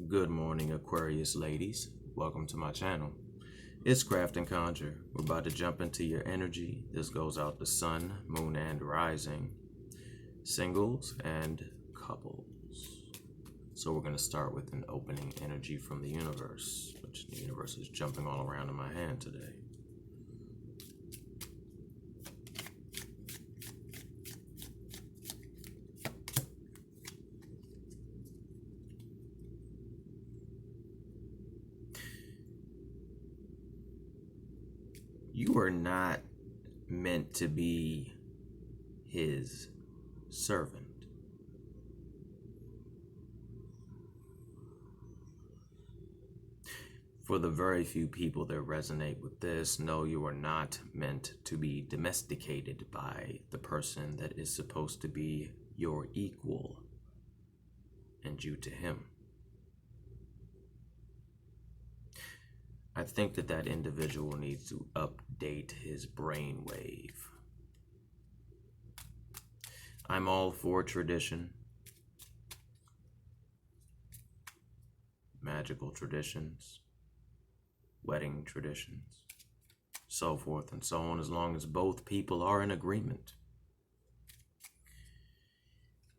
Good morning, Aquarius ladies. Welcome to my channel. It's Craft and Conjure. We're about to jump into your energy. This goes out to sun, moon, and rising, singles, and couples. So we're going to start with an opening energy from the universe, which the universe is jumping all around in my hand today. You are not meant to be his servant. For the very few people that resonate with this, no, you are not meant to be domesticated by the person that is supposed to be your equal and you to him. I think that individual needs to update his brainwave. I'm all for tradition, magical traditions, wedding traditions, so forth and so on, as long as both people are in agreement.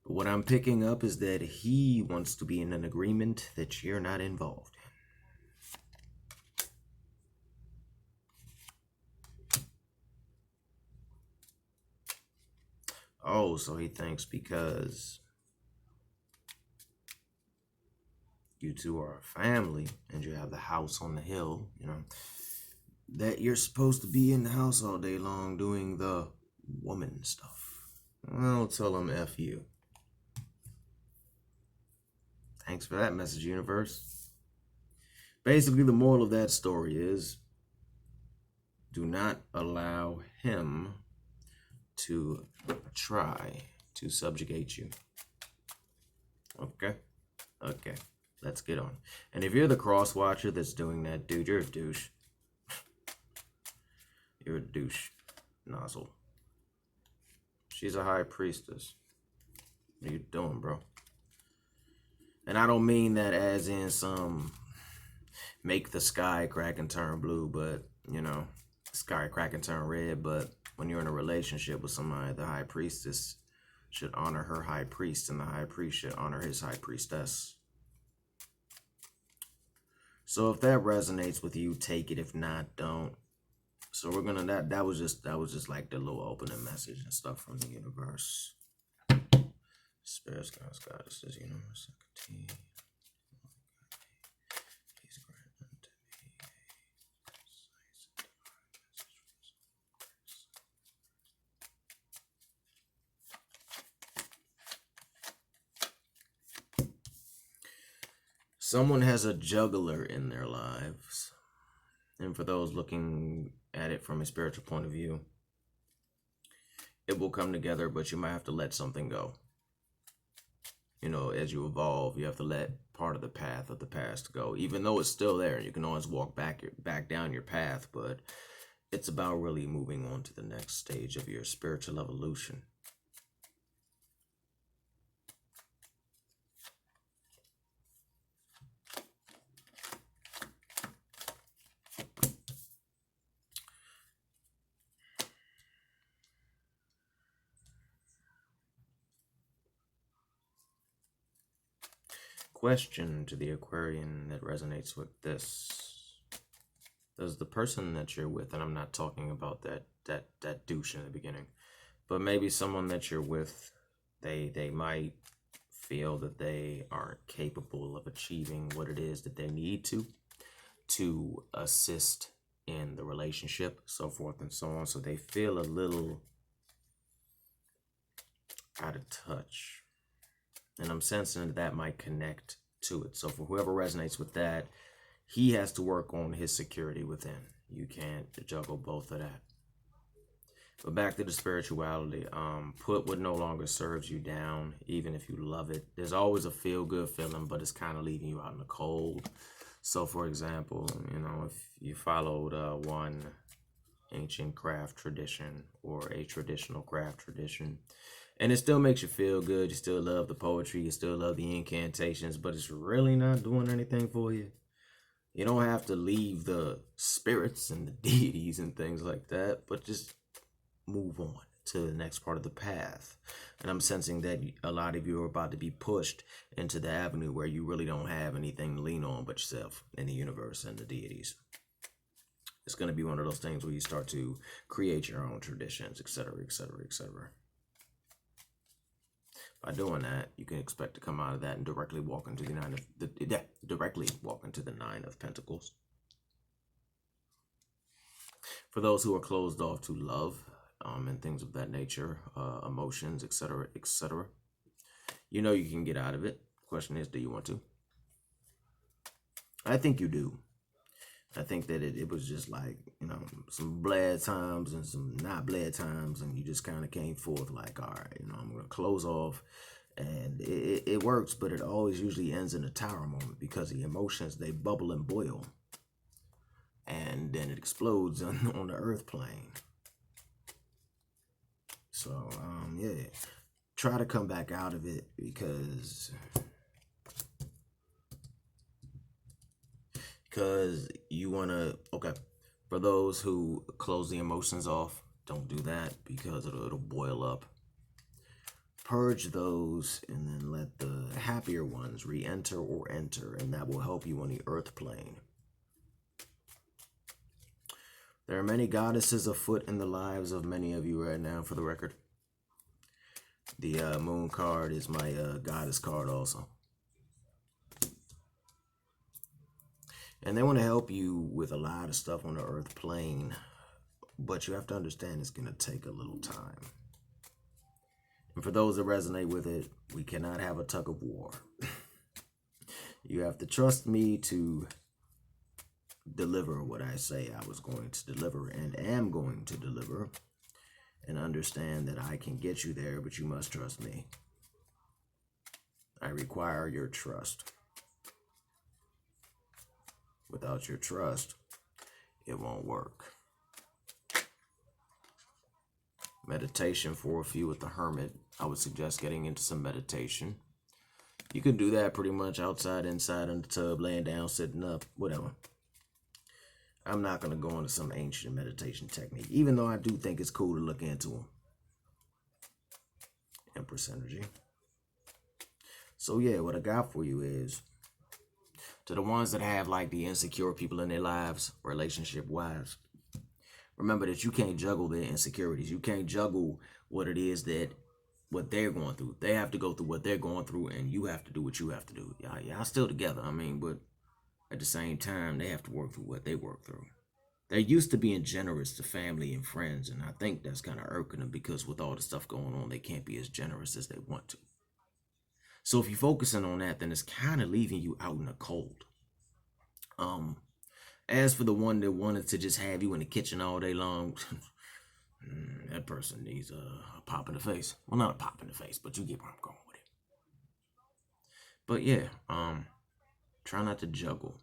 But what I'm picking up is that he wants to be in an agreement that you're not involved in. Oh, so he thinks because you two are a family and you have the house on the hill, that you're supposed to be in the house all day long doing the woman stuff. I'll tell him F you. Thanks for that message, universe. Basically, the moral of that story is do not allow him to try to subjugate you. Okay? Okay. Let's get on. And if you're the cross watcher that's doing that, dude, you're a douche. You're a douche nozzle. She's a high priestess. What are you doing, bro? And I don't mean that as in some make the sky crack and turn blue, but, sky crack and turn red. But when you're in a relationship with somebody, the high priestess should honor her high priest, and the high priest should honor his high priestess. So if that resonates with you, take it. If not, don't. So we're gonna that was just like the little opening message and stuff from the universe. Spirits, gods, goddesses, universe, please grant unto me a precise and divine message. Someone has a juggler in their lives. And for those looking at it from a spiritual point of view, it will come together, but you might have to let something go. As you evolve, you have to let part of the path of the past go, even though it's still there. You can always walk back down your path, but it's about really moving on to the next stage of your spiritual evolution. Question to the Aquarian that resonates with this. Does the person that you're with, and I'm not talking about that douche in the beginning, but maybe someone that you're with, they might feel that they aren't capable of achieving what it is that they need to assist in the relationship, so forth and so on. So they feel a little out of touch. And I'm sensing that might connect to it. So for whoever resonates with that, he has to work on his security within. You can't juggle both of that. But back to the spirituality. Put what no longer serves you down, even if you love it. There's always a feel-good feeling, but it's kind of leaving you out in the cold. So for example, if you followed one ancient craft tradition or a traditional craft tradition, And it still makes you feel good. You still love the poetry. You still love the incantations, but it's really not doing anything for you. You don't have to leave the spirits and the deities and things like that, but just move on to the next part of the path. And I'm sensing that a lot of you are about to be pushed into the avenue where you really don't have anything to lean on but yourself and the universe and the deities. It's going to be one of those things where you start to create your own traditions, etc., etc., etc. By doing that, you can expect to come out of that and directly walk into the Nine of Pentacles. For those who are closed off to love and things of that nature, emotions, etc., etc., you know you can get out of it. Question is, do you want to? I think you do. I think that it was just like, you know, some bled times and some not bled times, and you just kind of came forth like, all right, you know, I'm going to close off, and it works, but it always usually ends in a tower moment because the emotions, they bubble and boil, and then it explodes on the earth plane. So, yeah, try to come back out of it because you want to, okay, for those who close the emotions off, don't do that because it'll boil up. Purge those and then let the happier ones re-enter or enter, and that will help you on the earth plane. There are many goddesses afoot in the lives of many of you right now, for the record. The moon card is my goddess card also. And they want to help you with a lot of stuff on the earth plane, but you have to understand it's going to take a little time. And for those that resonate with it, we cannot have a tug of war. You have to trust me to deliver what I say I was going to deliver and am going to deliver, and understand that I can get you there, but you must trust me. I require your trust. Without your trust, it won't work. Meditation for a few with the Hermit. I would suggest getting into some meditation. You can do that pretty much outside, inside, in the tub, laying down, sitting up, whatever. I'm not going to go into some ancient meditation technique, even though I do think it's cool to look into them. Empress energy. So yeah, what I got for you is, to the ones that have like the insecure people in their lives, relationship-wise, remember that you can't juggle their insecurities. You can't juggle what it is what they're going through. They have to go through what they're going through, and you have to do what you have to do. Y'all still together, I mean, but at the same time, they have to work through what they work through. They're used to being generous to family and friends, and I think that's kind of irking them because with all the stuff going on, they can't be as generous as they want to. So if you're focusing on that, then it's kind of leaving you out in the cold. As for the one that wanted to just have you in the kitchen all day long, that person needs a pop in the face. Well, not a pop in the face, but you get where I'm going with it. But yeah, try not to juggle.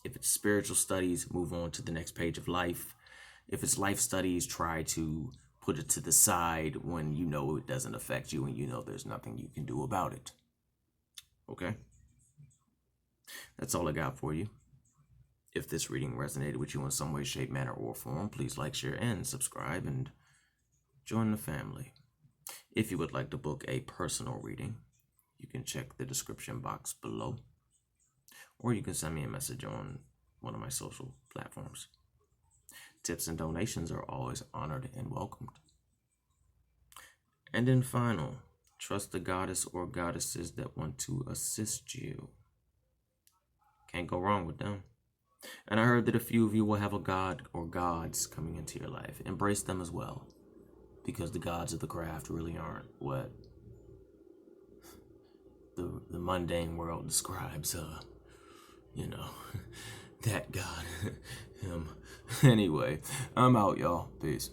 If it's spiritual studies, move on to the next page of life. If it's life studies, try to put it to the side when you know it doesn't affect you and you know there's nothing you can do about it. Okay? That's all I got for you. If this reading resonated with you in some way, shape, manner, or form, please like, share, and subscribe, and join the family. If you would like to book a personal reading, you can check the description box below, or you can send me a message on one of my social platforms. Tips and donations are always honored and welcomed. And then final, trust the goddess or goddesses that want to assist you. Can't go wrong with them. And I heard that a few of you will have a god or gods coming into your life. Embrace them as well, because the gods of the craft really aren't what the mundane world describes, that god. Him. Anyway, I'm out, y'all. Peace.